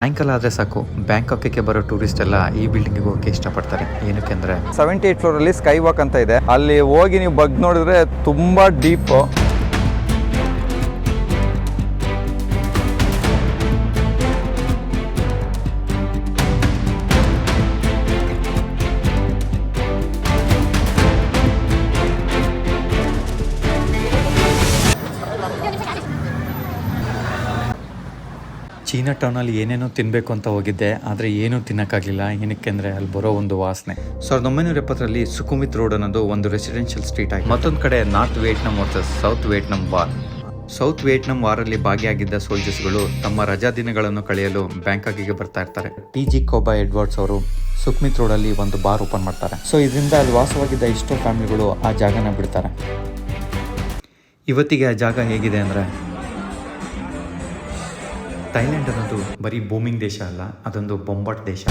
ಸಾಯಂಕಾಲ ಆದರೆ ಸಾಕು ಬ್ಯಾಂಕಾಕ್ಗೆ ಬರೋ ಟೂರಿಸ್ಟ್ ಎಲ್ಲ ಈ ಬಿಲ್ಡಿಂಗಿಗೆ ಹೋಗಕ್ಕೆ ಇಷ್ಟಪಡ್ತಾರೆ. ಏನಕ್ಕೆ ಅಂದರೆ 78 ಫ್ಲೋರಲ್ಲಿ ಸ್ಕೈ ವಾಕ್ ಅಂತ ಇದೆ. ಅಲ್ಲಿ ಹೋಗಿ ನೀವು ಬಗ್ ನೋಡಿದ್ರೆ ತುಂಬ ಡೀಪು. ಚೀನಾ ಟೌನಲ್ಲಿ ಏನೇನೋ ತಿನ್ನಬೇಕು ಅಂತ ಹೋಗಿದ್ದೆ, ಆದರೆ ಏನೂ ತಿನ್ನೋಕ್ಕಾಗಲಿಲ್ಲ. ಏನಕ್ಕೆ ಅಂದರೆ ಅಲ್ಲಿ ಬರೋ ಒಂದು ವಾಸನೆ. 1970ರಲ್ಲಿ ಸುಖುಮಿತ್ ರೋಡ್ ಅನ್ನೋದು ಒಂದು ರೆಸಿಡೆನ್ಷಿಯಲ್ ಸ್ಟ್ರೀಟ್ ಆಗಿ, ಮತ್ತೊಂದು ಕಡೆ north Vietnam versus south Vietnam war. South Vietnam ವಾರಲ್ಲಿ ಭಾಗಿಯಾಗಿದ್ದ ಸೋಲ್ಜರ್ಸ್ಗಳು ತಮ್ಮ ರಜಾ ದಿನಗಳನ್ನು ಕಳೆಯಲು ಬ್ಯಾಂಕಾಕಿಗೆ ಬರ್ತಾ ಇರ್ತಾರೆ. ಟಿ.ಜಿ. ಕೋಬಾ ಎಡ್ವರ್ಡ್ಸ್ ಅವರು ಸುಖುಮಿತ್ ರೋಡಲ್ಲಿ ಒಂದು ಬಾರ್ ಓಪನ್ ಮಾಡ್ತಾರೆ. ಸೊ ಇದರಿಂದ ಅಲ್ಲಿ ವಾಸವಾಗಿದ್ದ ಎಷ್ಟೋ ಫ್ಯಾಮಿಲಿಗಳು ಆ ಜಾಗನ ಬಿಡ್ತಾರೆ. ಇವತ್ತಿಗೆ ಆ ಜಾಗ ಹೇಗಿದೆ ಅಂದರೆ, ಥೈಲ್ಯಾಂಡ್ ಅನ್ನೋದು ಬರೀ ಬೂಮಿಂಗ್ ದೇಶ ಅಲ್ಲ, ಅದೊಂದು ಬೊಂಬಾಟ್ ದೇಶ.